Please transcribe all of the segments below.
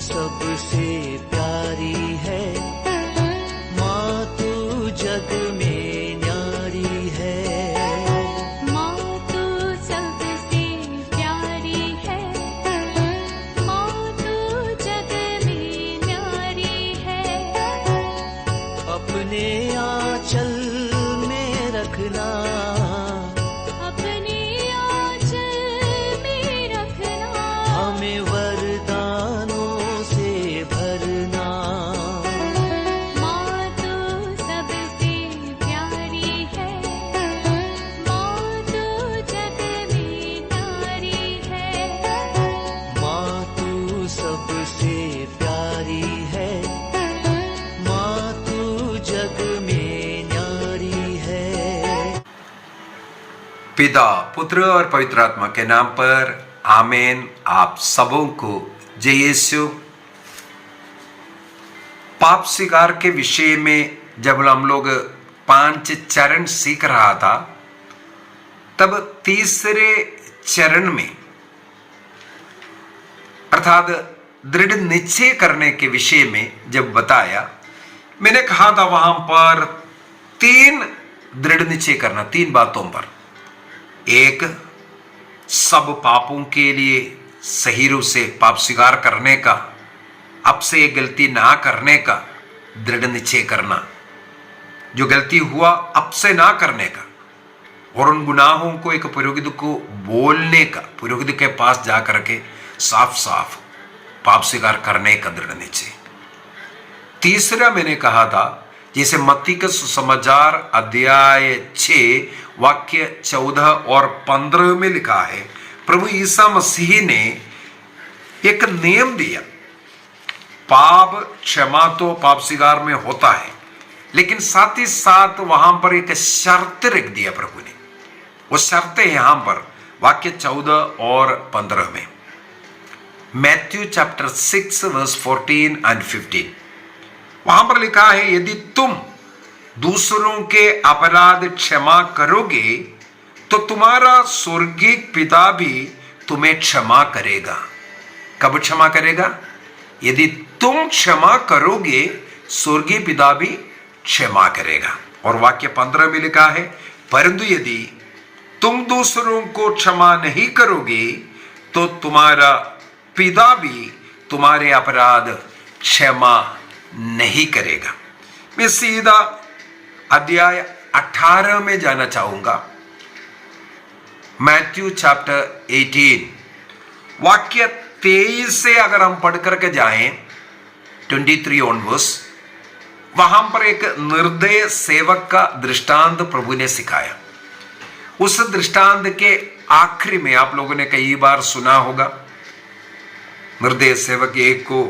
सबसे प्यारी है, माँ तू जग में न्यारी है। माँ तू सबसे प्यारी है, माँ तू जग में न्यारी है। अपने आंचल में रखना, अपने आंचल में रखना, हमें वरदानों से भरना। माँ तू सबसे प्यारी है, माँ तू जग में न्यारी है। माँ तू सबसे प्यारी है, माँ तू जग में न्यारी है। पिता, पुत्र और पवित्र आत्मा के नाम पर आमीन। आप सबों को जय यीशु। पाप स्वीकार के विषय में जब हम लोग 5 चरण सीख रहा था, तब तीसरे चरण में अर्थात दृढ़ निश्चय करने के विषय में जब बताया, मैंने कहा था वहां पर 3 दृढ़ निश्चय करना, 3 बातों पर। एक, सब पापों के लिए सही रूप से पाप स्वीकार करने का, अब से ये गलती ना करने का दृढ़ निश्चय करना, जो गलती हुआ अब से ना करने का, और उन गुनाहों को एक पुरोहित को बोलने का, पुरोहित के पास जाकर के साफ साफ पाप स्वीकार करने का दृढ़ निश्चय। तीसरा मैंने कहा था, जैसे मत्ती का सुसमाचार अध्याय 6 वाक्य 14 और 15 में लिखा है, प्रभु ईसा मसीह ने एक नियम दिया। पाप क्षमा तो पाप स्वीकार में होता है, लेकिन साथ ही साथ वहां पर एक शर्त रख दिया प्रभु ने। वो शर्तें यहां पर वाक्य 14 और 15 में, मैथ्यू चैप्टर 6 वर्स 14 एंड 15, वहां पर लिखा है, यदि तुम दूसरों के अपराध क्षमा करोगे तो तुम्हारा स्वर्गीय पिता भी तुम्हें क्षमा करेगा। कब क्षमा करेगा? यदि तुम क्षमा करोगे, स्वर्गीय पिता भी क्षमा करेगा। और वाक्य 15 में लिखा है, परंतु यदि तुम दूसरों को क्षमा नहीं करोगे तो तुम्हारा पिता भी तुम्हारे अपराध क्षमा नहीं करेगा। मैं सीधा अध्याय 18 में जाना चाहूंगा। मैथ्यू चैप्टर 18 वाक्य 23 से अगर हम पढ़ करके जाएं 23 ऑनवर्स, वहां पर एक निर्दय सेवक का दृष्टांत प्रभु ने सिखाया। उस दृष्टांत के आखिरी में आप लोगों ने कई बार सुना होगा, निर्दय सेवक एक को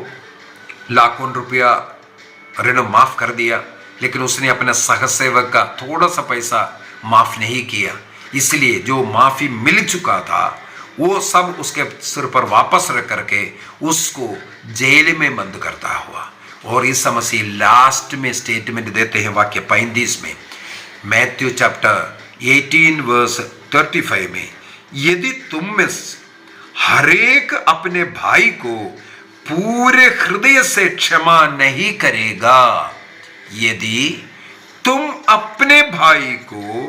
लाखों रुपया ऋण माफ कर दिया, लेकिन उसने अपने सहसेवक का थोड़ा सा पैसा माफ नहीं किया, इसलिए जो माफी मिल चुका था वो सब उसके सिर पर वापस रख करके उसको जेल में बंद करता हुआ। और ईसा मसीह लास्ट में स्टेटमेंट देते हैं वाक्य 35 में, मैथ्यू चैप्टर 18 वर्स 35 में, यदि तुम में हरेक अपने भाई को पूरे हृदय से क्षमा नहीं करेगा, यदि तुम अपने भाई को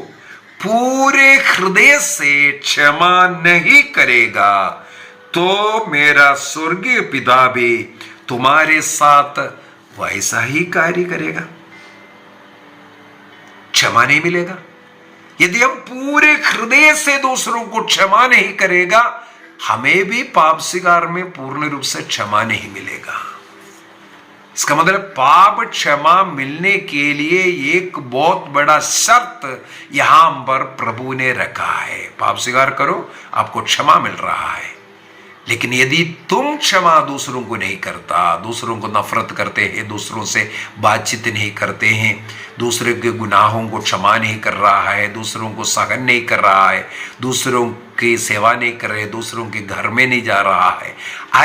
पूरे हृदय से क्षमा नहीं करेगा, तो मेरा स्वर्गीय पिता भी तुम्हारे साथ वैसा ही कार्य करेगा। क्षमा नहीं मिलेगा। यदि हम पूरे हृदय से दूसरों को क्षमा नहीं करेगा, हमें भी पाप स्वीकार में पूर्ण रूप से क्षमा नहीं मिलेगा। इसका मतलब पाप क्षमा मिलने के लिए एक बहुत बड़ा शर्त यहां पर प्रभु ने रखा है। पाप स्वीकार करो, आपको क्षमा मिल रहा है। लेकिन यदि तुम क्षमा दूसरों को नहीं करता, दूसरों को नफरत करते हैं, दूसरों से बातचीत नहीं करते हैं, दूसरे के गुनाहों को क्षमा नहीं कर रहा है, दूसरों को सहन नहीं कर रहा है, दूसरों की सेवा नहीं कर रहे, दूसरों के घर में नहीं जा रहा है,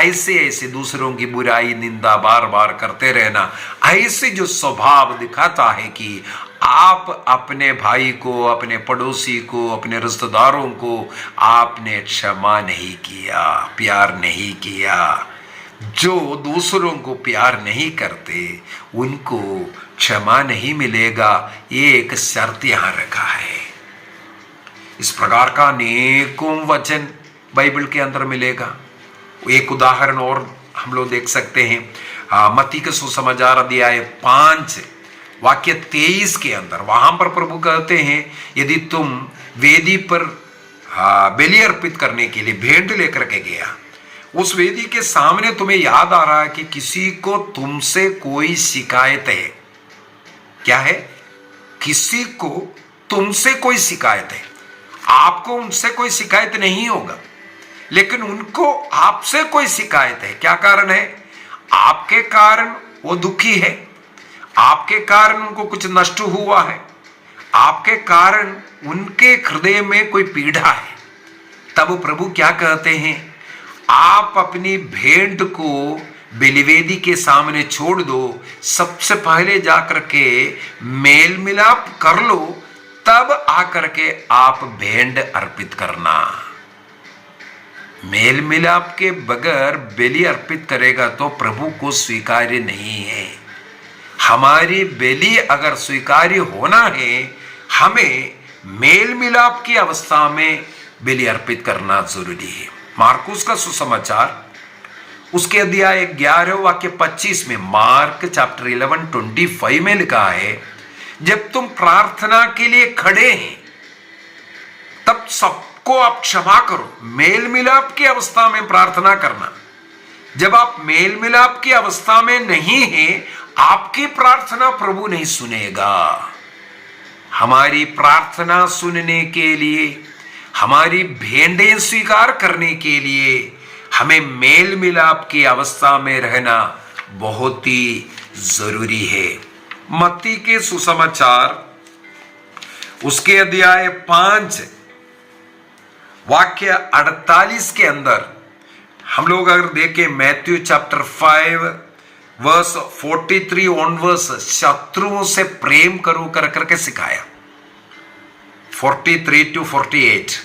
ऐसे ऐसे दूसरों की बुराई निंदा बार बार करते रहना, ऐसे जो स्वभाव दिखाता है कि आप अपने भाई को, अपने पड़ोसी को, अपने रिश्तेदारों को आपने क्षमा नहीं किया, प्यार नहीं किया, जो दूसरों को प्यार नहीं करते उनको क्षमा नहीं मिलेगा, ये एक शर्त यहां रखा है। इस प्रकार का अनेकों वचन बाइबल के अंदर मिलेगा। एक उदाहरण और हम लोग देख सकते हैं मत्ती के सुसमाचार अध्याय 5 वाक्य 23 के अंदर। वहां पर प्रभु कहते हैं यदि तुम वेदी पर बलि अर्पित करने के लिए भेंट लेकर के गया, उस वेदी के सामने तुम्हें याद आ रहा है कि किसी को तुमसे कोई शिकायत है। क्या है? किसी को तुमसे कोई शिकायत है। आपको उनसे कोई शिकायत नहीं होगा, लेकिन उनको आपसे कोई शिकायत है। क्या कारण है? आपके कारण वो दुखी है, आपके कारण उनको कुछ नष्ट हुआ है, आपके कारण उनके हृदय में कोई पीड़ा है। तब प्रभु क्या कहते हैं? आप अपनी भेंट को बलिवेदी के सामने छोड़ दो, सबसे पहले जाकर के मेल मिलाप कर लो, तब आकर के आप भेंट अर्पित करना। मेल मिलाप के बगैर बलि अर्पित करेगा तो प्रभु को स्वीकार्य नहीं है। हमारी बलि अगर स्वीकार्य होना है, हमें मेल मिलाप की अवस्था में बलि अर्पित करना जरूरी है। मार्कुस का सुसमाचार उसके अध्याय 11 वाक्य 25 में, मार्क चैप्टर 11:25 में लिखा है, जब तुम प्रार्थना के लिए खड़े हैं तब सबको आप क्षमा करो। मेल मिलाप की अवस्था में प्रार्थना करना। जब आप मेल मिलाप की अवस्था में नहीं हैं, आपकी प्रार्थना प्रभु नहीं सुनेगा। हमारी प्रार्थना सुनने के लिए, हमारी भेंटें स्वीकार करने के लिए हमें मेल मिलाप की अवस्था में रहना बहुत ही जरूरी है। मत्ती के सुसमाचार उसके अध्याय 5 वाक्य 48 के अंदर हम लोग अगर देखें, मैथ्यू चैप्टर 5 वर्स 43 ऑनवर्स, शत्रुओं से प्रेम करो कर करके सिखाया। 43 to 48,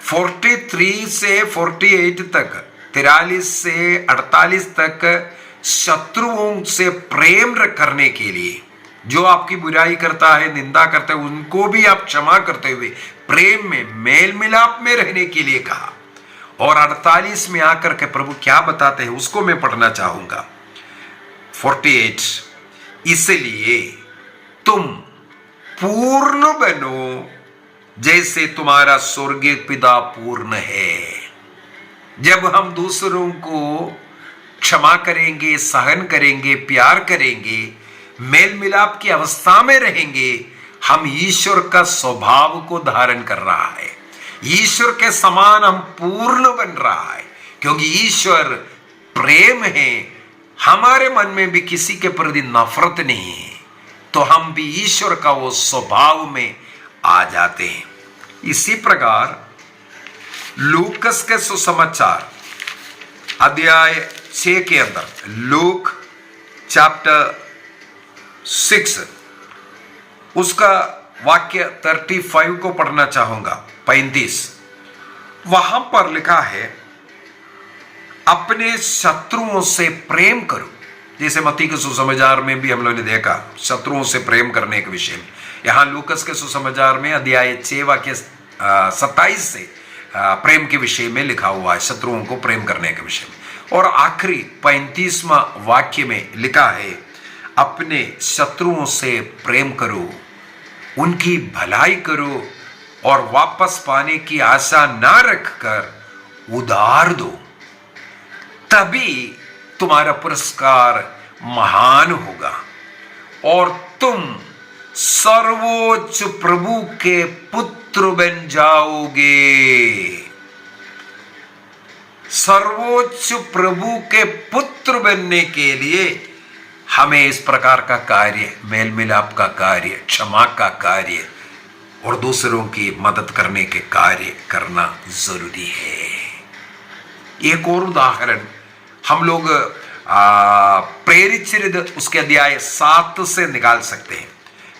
43 से 48 तक, 43 से 48 तक शत्रुओं से प्रेम करने के लिए, जो आपकी बुराई करता है, निंदा करता है, उनको भी आप क्षमा करते हुए प्रेम में, मेल मिलाप में रहने के लिए कहा। और 48 में आकर के प्रभु क्या बताते हैं उसको मैं पढ़ना चाहूंगा। 48, इसलिए तुम पूर्ण बनो जैसे तुम्हारा स्वर्गीय पिता पूर्ण है। जब हम दूसरों को क्षमा करेंगे, सहन करेंगे, प्यार करेंगे, मेल मिलाप की अवस्था में रहेंगे, हम ईश्वर का स्वभाव को धारण कर रहा है। ईश्वर के समान हम पूर्ण बन रहा है, क्योंकि ईश्वर प्रेम है। हमारे मन में भी किसी के प्रति नफरत नहीं है, तो हम भी ईश्वर का वो स्वभाव में आ जाते हैं। इसी प्रकार लूकस के सुसमाचार अध्याय 6 के अंदर, लूक चैप्टर 6 उसका वाक्य 35 को पढ़ना चाहूंगा, 35। वहां पर लिखा है, अपने शत्रुओं से प्रेम करो। जैसे मत्ती के सुसमाचार में भी हम लोगों ने देखा शत्रुओं से प्रेम करने के विषय में, यहां लूकस के सुसमाचार में अध्याय 6 वाक्य 27 से प्रेम के विषय में लिखा हुआ है, शत्रुओं को प्रेम करने के विषय में। और आखिरी 35वां वाक्य में लिखा है, अपने शत्रुओं से प्रेम करो, उनकी भलाई करो और वापस पाने की आशा ना रखकर उधार दो, तभी तुम्हारा पुरस्कार महान होगा और तुम सर्वोच्च प्रभु के पुत्र बन जाओगे। सर्वोच्च प्रभु के पुत्र बनने के लिए हमें इस प्रकार का कार्य, मेल मिलाप का कार्य, क्षमा का कार्य और दूसरों की मदद करने के कार्य करना जरूरी है। एक और उदाहरण हम लोग प्रेरित चरित्र उसके अध्याय 7 से निकाल सकते हैं।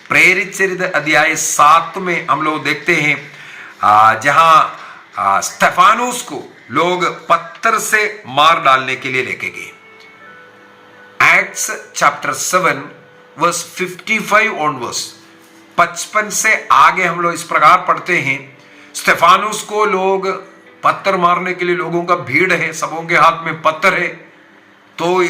प्रेरित चरित्र अध्याय 7 में हम लोग देखते हैं जहां स्तेफानोस को लोग पत्थर से मार डालने के लिए लेके गए। एक्ट्स चैप्टर 7 वर्स 55 ऑनवर्स, 55 से आगे हम लोग इस प्रकार पढ़ते हैं, स्तेफानुस को लोग पत्थर मारने के लिए, लोगों का भीड़ है, सबों के हाथ में पत्थर है, तो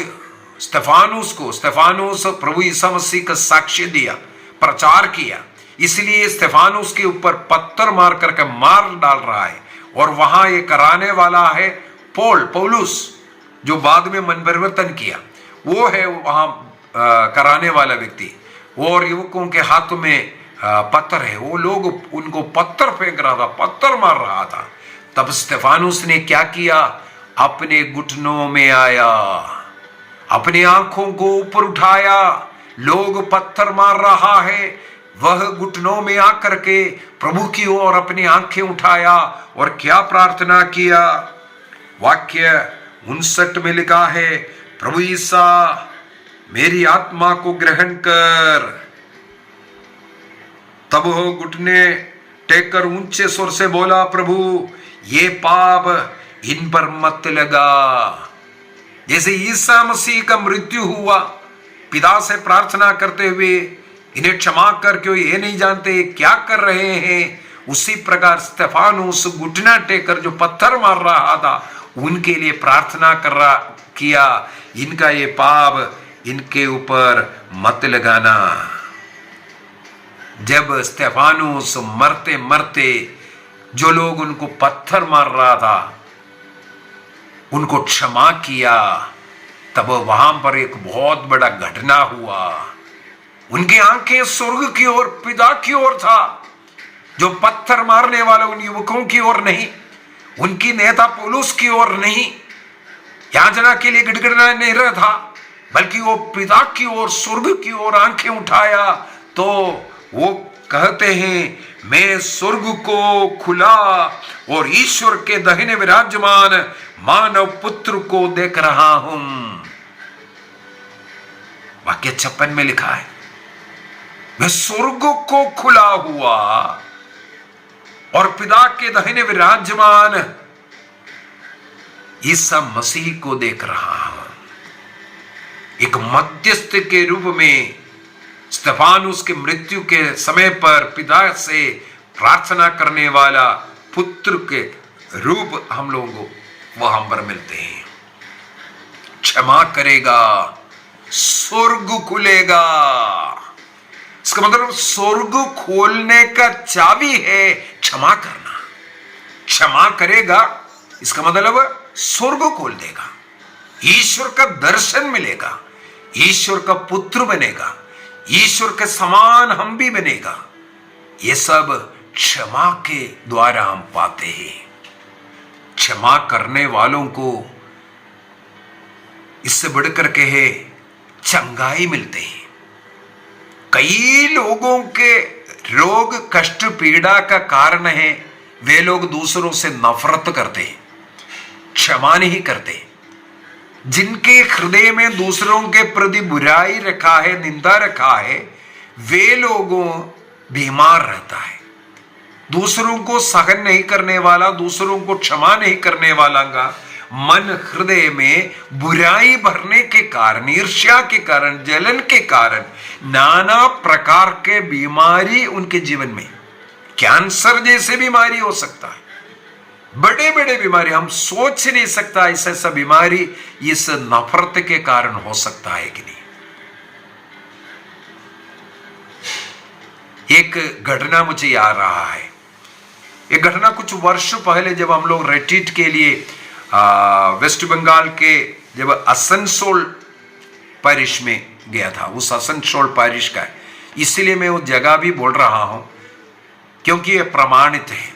स्तेफानुस प्रभु ईसा मसीह का साक्ष्य दिया, प्रचार किया, इसलिए स्तेफानुस के ऊपर पत्थर मार करके मार डाल रहा है। और वहां ये कराने वाला है पौलुस, जो बाद में मन परिवर्तन किया, वो है वहां कराने वाला व्यक्ति। और युवकों के हाथों में पत्थर है, वो लोग उनको पत्थर फेंक रहा था, पत्थर मार रहा था। तब स्तेफानुस ने क्या किया? अपने घुटनों में आया, अपनी आंखों को ऊपर उठाया, लोग पत्थर मार रहा है, वह घुटनों में आकर के प्रभु की ओर अपनी आंखें उठाया और क्या प्रार्थना किया? वाक्य 59 में लिखा है, प्रभु ईसा मेरी आत्मा को ग्रहण कर। तब वो घुटने टेक कर ऊंचे स्वर से बोला, प्रभु ये पाप इन पर मत लगा। जैसे ईसा मसीह का मृत्यु हुआ, पिता से प्रार्थना करते हुए, इन्हें क्षमा कर, क्यों ये नहीं जानते क्या कर रहे हैं, उसी प्रकार स्तेफानुस घुटना टेकर जो पत्थर मार रहा था, उनके लिए प्रार्थना किया, इनका ये पाप इनके ऊपर मत लगाना। जब स्तेफानुस मरते मरते, जो लोग उनको पत्थर मार रहा था, उनको क्षमा किया, तब वहां पर एक बहुत बड़ा घटना हुआ। उनकी आंखें स्वर्ग की ओर, पिता की ओर था, जो पत्थर मारने वाले उन युवकों की ओर नहीं, उनकी नेता पौलुस की ओर नहीं, याचना के लिए गिड़गिड़ाने नहीं रहा था, बल्कि वो पिता की ओर, स्वर्ग की ओर आंखें उठाया। तो वो कहते हैं, मैं स्वर्ग को खुला और ईश्वर के दाहिने विराजमान मानव पुत्र को देख रहा हूं। वाक्य 56 में लिखा है, मैं स्वर्ग को खुला हुआ और पिता के दाहिने विराजमान ईसा मसीह को देख रहा हूं। एक मध्यस्थ के रूप में स्तेफानुस के मृत्यु के समय पर पिता से प्रार्थना करने वाला पुत्र के रूप हम लोगों को वहां पर मिलते हैं। क्षमा करेगा, स्वर्ग खुलेगा। इसका मतलब स्वर्ग खोलने का चाबी है क्षमा करना। क्षमा करेगा, इसका मतलब स्वर्ग खोल देगा, ईश्वर का दर्शन मिलेगा, ईश्वर का पुत्र बनेगा, ईश्वर के समान हम भी बनेगा। ये सब क्षमा के द्वारा हम पाते हैं। क्षमा करने वालों को इससे बढ़कर के है चंगाई मिलते हैं। कई लोगों के रोग, कष्ट, पीड़ा का कारण है वे लोग दूसरों से नफरत करते हैं, क्षमा नहीं करते। जिनके हृदय में दूसरों के प्रति बुराई रखा है, निंदा रखा है, वे लोगों बीमार रहता है। दूसरों को सहन नहीं करने वाला, दूसरों को क्षमा नहीं करने वाला का मन, हृदय में बुराई भरने के कारण, ईर्ष्या के कारण, जलन के कारण नाना प्रकार के बीमारी उनके जीवन में, कैंसर जैसे बीमारी हो सकता है, बड़े बड़े बीमारी, हम सोच नहीं सकता ऐसा ऐसा बीमारी इस नफरत के कारण हो सकता है कि नहीं। एक घटना मुझे याद रहा है। एक घटना कुछ वर्ष पहले जब हम लोग रिट्रीट के लिए वेस्ट बंगाल के जब असनसोल पैरिश में गया था, उस असनसोल पैरिश का है, इसलिए मैं उस जगह भी बोल रहा हूं क्योंकि यह प्रमाणित है।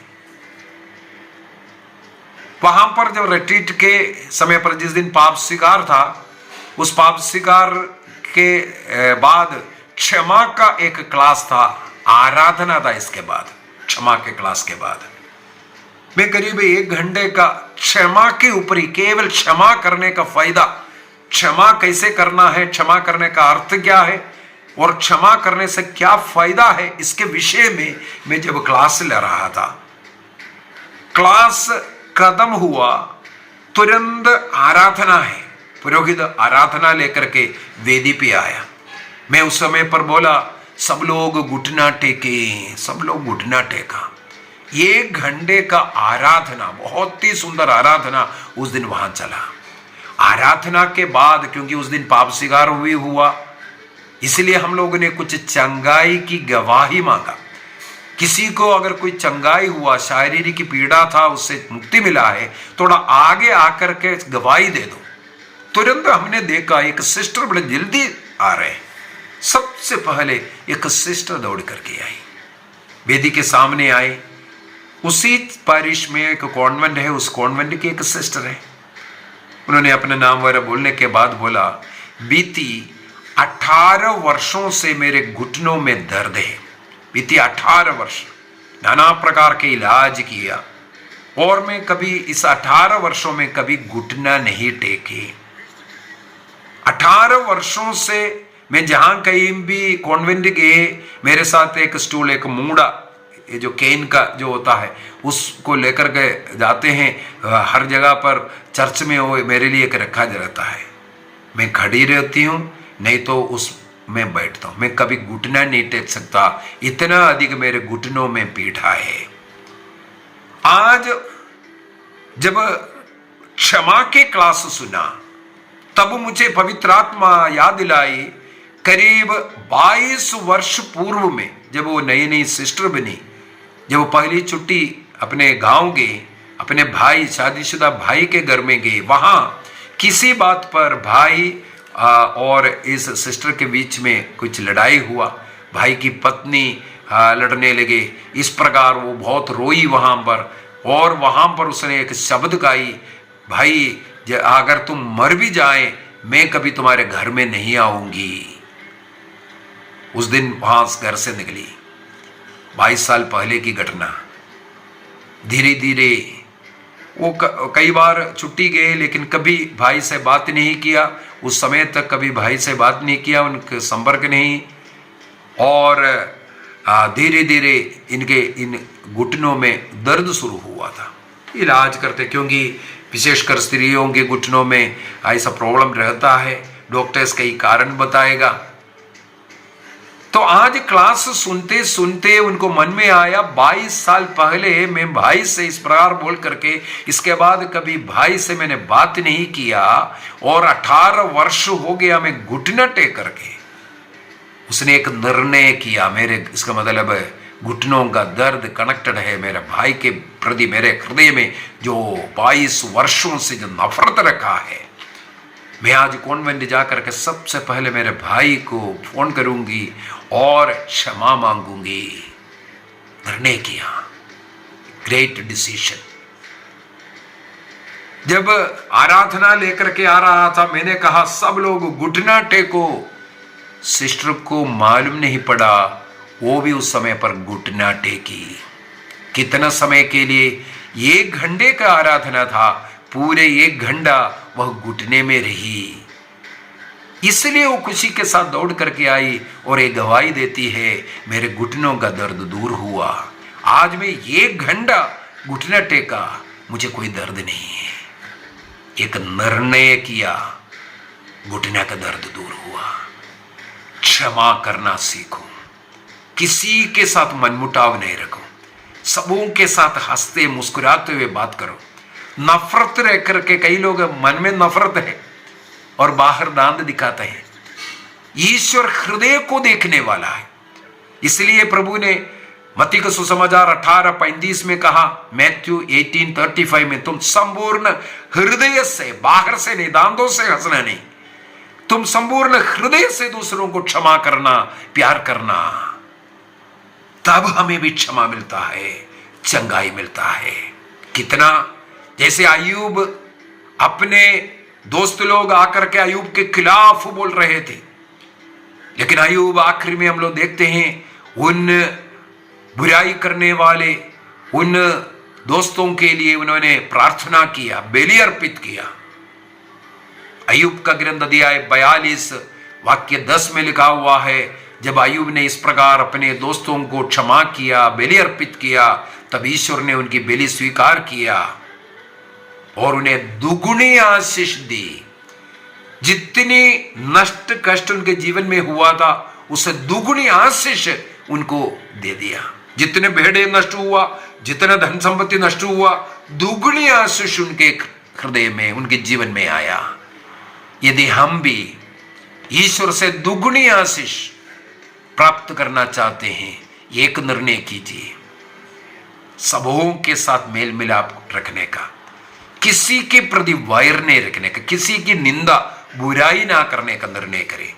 वहां पर जब रिट्रीट के समय पर जिस दिन पाप स्वीकार था, उस पाप स्वीकार के बाद क्षमा का एक क्लास था, आराधना था। इसके बाद क्षमा के क्लास के बाद मैं करीब 1 घंटे का क्षमा के ऊपर ही, केवल क्षमा करने का फायदा, क्षमा कैसे करना है, क्षमा करने का अर्थ क्या है और क्षमा करने से क्या फायदा है, इसके विषय में मैं जब क्लास ले रहा था। क्लास खत्म हुआ तुरंत आराधना है, पुरोहित आराधना लेकर के वेदी पे आया। मैं उस समय पर बोला सब लोग घुटना टेके, सब लोग घुटना टेका। 1 घंटे का आराधना, बहुत ही सुंदर आराधना उस दिन वहां चला। आराधना के बाद क्योंकि उस दिन पाप स्वीकार हुआ, इसलिए हम लोगों ने कुछ चंगाई की गवाही मांगा। किसी को अगर कोई चंगाई हुआ, शारीरिक की पीड़ा था, उससे मुक्ति मिला है, थोड़ा आगे आकर के गवाही दे दो। तुरंत हमने देखा एक सिस्टर बड़े जल्दी आ रहे। सबसे पहले एक सिस्टर दौड़ करके आई, वेदी के सामने आई। उसी पारिश में एक कॉन्वेंट है, उस कॉन्वेंट की एक सिस्टर है। उन्होंने अपना नाम वगैरह बोलने के बाद बोला, बीती 18 वर्षों से मेरे घुटनों में दर्द है। बीती 18 वर्ष नाना प्रकार के इलाज किया और मैं कभी इस 18 वर्षों में कभी घुटना नहीं टेके। 18 वर्षों से मैं जहां कहीं भी कॉन्वेंट गए, मेरे साथ एक स्टूल, एक मूड़ा, ये जो केन का जो होता है, उसको लेकर के जाते हैं हर जगह पर। चर्च में वो मेरे लिए एक रखा रहता है। मैं खड़ी रहती हूँ, नहीं तो उस में बैठता हूं। मैं कभी घुटना नहीं टेक सकता, इतना अधिक मेरे घुटनों में पीड़ा है। आज जब क्षमा के क्लास सुना, तब मुझे पवित्र आत्मा याद दिलाई। करीब 22 वर्ष पूर्व में जब वो नई नई सिस्टर बनी, जब वो पहली छुट्टी अपने गांव गए, अपने भाई, शादीशुदा भाई के घर में गए, वहां किसी बात पर भाई और इस सिस्टर के बीच में कुछ लड़ाई हुआ। भाई की पत्नी लड़ने लगे। इस प्रकार वो बहुत रोई वहां पर, और वहां पर उसने एक शब्द गाई, भाई अगर तुम मर भी जाए, मैं कभी तुम्हारे घर में नहीं आऊंगी। उस दिन वहां घर से निकली, 22 साल पहले की घटना। धीरे धीरे वो कई बार छुट्टी गए, लेकिन कभी भाई से बात नहीं किया। उस समय तक कभी भाई से बात नहीं किया, उनके संपर्क नहीं। और धीरे धीरे इनके इन घुटनों में दर्द शुरू हुआ था। इलाज करते, क्योंकि विशेषकर स्त्रियों के घुटनों में ऐसा प्रॉब्लम रहता है, डॉक्टर्स कई कारण बताएगा। तो आज क्लास सुनते सुनते उनको मन में आया, 22 साल पहले मैं भाई से इस प्रकार बोल करके, इसके बाद कभी भाई से मैंने बात नहीं किया, और 18 वर्ष हो गया मैं घुटना टेक करके। उसने एक निर्णय किया, मेरे इसका मतलब है घुटनों का दर्द कनेक्टेड है मेरे भाई के प्रति। मेरे हृदय में जो 22 वर्षों से जो नफरत रखा है, मैं आज कॉन्वेंट जाकर के सबसे पहले मेरे भाई को फोन करूंगी और क्षमा मांगूंगी। निर्णय किया, ग्रेट डिसीजन। जब आराधना लेकर के आ रहा था, मैंने कहा सब लोग घुटना टेको। सिस्टर को मालूम नहीं पड़ा, वो भी उस समय पर घुटना टेकी। कितना समय के लिए? 1 घंटे का आराधना था, पूरे 1 घंटा वह घुटने में रही। इसलिए वो खुशी के साथ दौड़ करके आई और एक गवाही देती है, मेरे घुटनों का दर्द दूर हुआ। आज मैं 1 घंटा घुटना टेका, मुझे कोई दर्द नहीं है। एक निर्णय किया, घुटने का दर्द दूर हुआ। क्षमा करना सीखो, किसी के साथ मनमुटाव नहीं रखो, सबों के साथ हंसते मुस्कुराते हुए बात करो। नफरत रह करके, कई लोग मन में नफरत है और बाहर दांत दिखाते हैं। ईश्वर हृदय को देखने वाला है। इसलिए प्रभु ने मत्ती का सुसमाचार 18:35 में कहा, मैथ्यू 18:35 में, तुम संपूर्ण हृदय से, बाहर से नहीं, दांतों से हंसना नहीं, तुम संपूर्ण हृदय से दूसरों को क्षमा करना, प्यार करना, तब हमें भी क्षमा मिलता है, चंगाई मिलता है। कितना, जैसे अय्यूब, अपने दोस्त लोग आकर के अय्यूब के खिलाफ बोल रहे थे, लेकिन अय्यूब आखिर में हम लोग देखते हैं, उन बुराई करने वाले उन दोस्तों के लिए उन्होंने प्रार्थना किया, बलि अर्पित किया। अय्यूब का ग्रंथ अध्याय 42 वाक्य 10 में लिखा हुआ है, जब अय्यूब ने इस प्रकार अपने दोस्तों को क्षमा किया, बलि अर्पित किया, तब ईश्वर ने उनकी बलि स्वीकार किया। और उन्हें दुगुनी आशीष दी। जितनी नष्ट कष्ट उनके जीवन में हुआ था उससे दुगुनी आशीष उनको दे दिया। जितने भेड़े नष्ट हुआ, जितना धन संपत्ति नष्ट हुआ, दुगुनी आशीष उनके हृदय में, उनके जीवन में आया। यदि हम भी ईश्वर से दुगुनी आशीष प्राप्त करना चाहते हैं, एक निर्णय कीजिए, सबों के साथ मेल मिलाप रखने का, किसी के प्रति वैर नहीं रखने का, किसी की निंदा बुराई ना करने का निर्णय करें।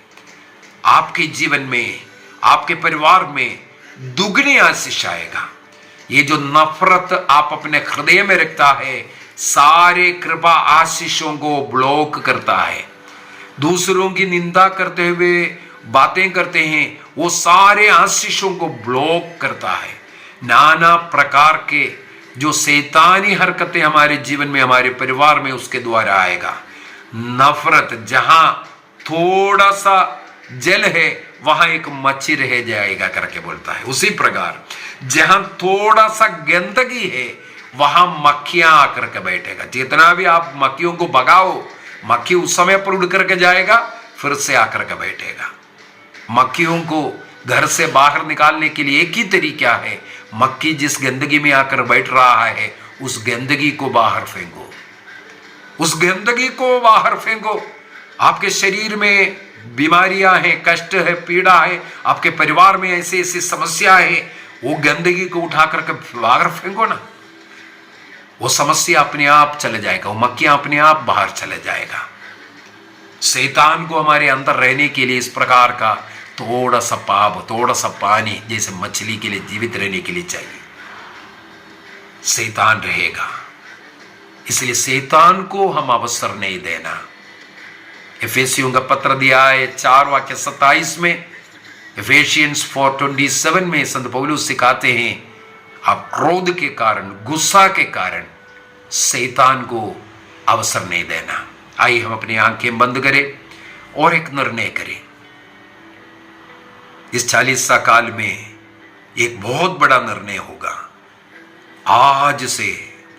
आपके जीवन में, आपके परिवार में दुगनी आशीष आएगा। ये जो नफरत आप अपने हृदय में रखता है, सारे कृपा आशीषों को ब्लॉक करता है। दूसरों की निंदा करते हुए बातें करते हैं, वो सारे आशीषों को ब्लॉक करता है। नाना प्रकार के जो शैतानी हरकतें हमारे जीवन में, हमारे परिवार में, उसके द्वारा आएगा। नफरत, जहां थोड़ा सा जल है वहां एक मच्छी रह जाएगा करके बोलता है। उसी प्रकार जहां थोड़ा सा गंदगी है वहां मक्खियां आकर के बैठेगा। जितना भी आप मक्खियों को भगाओ, मक्खी उस समय पर उड़ करके जाएगा, फिर से आकर के बैठेगा। मक्खियों को घर से बाहर निकालने के लिए एक ही तरीका है, मक्खी जिस गंदगी में आकर बैठ रहा है उस गंदगी को बाहर फेंको, उस गंदगी को बाहर फेंको। आपके शरीर में बीमारियां हैं, कष्ट है, पीड़ा है, आपके परिवार में ऐसी ऐसी समस्या है, वो गंदगी को उठा करके बाहर फेंको ना, वो समस्या अपने आप चले जाएगा, वो मक्खियां अपने आप बाहर चले जाएगा। शैतान को हमारे अंदर रहने के लिए इस प्रकार का थोड़ा सा पाप, थोड़ा सा पानी, जैसे मछली के लिए जीवित रहने के लिए चाहिए, शैतान रहेगा। इसलिए शैतान को हम अवसर नहीं देना। एफेसियों का पत्र दिया है 4:27 में, एफेसियंस 4:27 में संत पौलुस सिखाते हैं, आप क्रोध के कारण, गुस्सा के कारण शैतान को अवसर नहीं देना। आइए हम अपनी आंखें बंद करें और एक निर्णय करें। इस 40 काल में एक बहुत बड़ा निर्णय होगा। आज से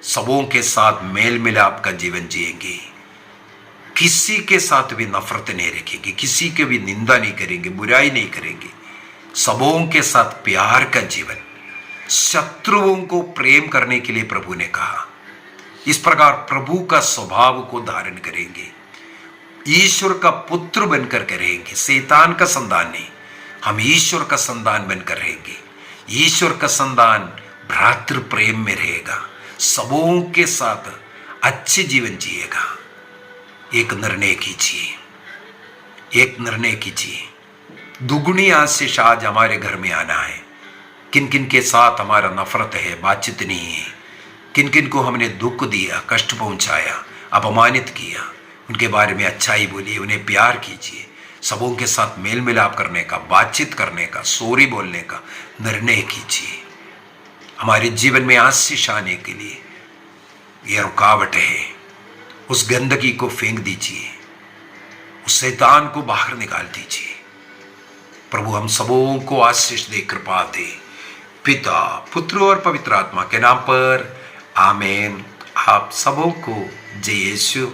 सबों के साथ मेल मिलाप का जीवन जिएंगे, किसी के साथ भी नफरत नहीं रखेंगे, किसी के भी निंदा नहीं करेंगे, बुराई नहीं करेंगे, सबों के साथ प्यार का जीवन, शत्रुओं को प्रेम करने के लिए प्रभु ने कहा। इस प्रकार प्रभु का स्वभाव को धारण करेंगे, ईश्वर का पुत्र बनकर के रहेंगे। शैतान का संतान नहीं, हम ईश्वर का संतान बनकर रहेंगे। ईश्वर का संतान भ्रातृ प्रेम में रहेगा, सबों के साथ अच्छे जीवन जिएगा। एक निर्णय कीजिए, एक निर्णय कीजिए, दुगुनी आशीष आज हमारे घर में आना है। किन किन के साथ हमारा नफरत है, बातचीत नहीं है, किन किन को हमने दुख दिया, कष्ट पहुंचाया, अपमानित किया, उनके बारे में अच्छाई बोलिए, उन्हें प्यार कीजिए। सबों के साथ मेल मिलाप करने का, बातचीत करने का, सॉरी बोलने का निर्णय कीजिए। हमारे जीवन में आशीष आने के लिए यह रुकावट है, उस गंदगी को फेंक दीजिए, उस शैतान को बाहर निकाल दीजिए। प्रभु हम सबों को आशीष दे, कृपा दे, पिता, पुत्र और पवित्र आत्मा के नाम पर आमीन। आप सबों को जय यीशु।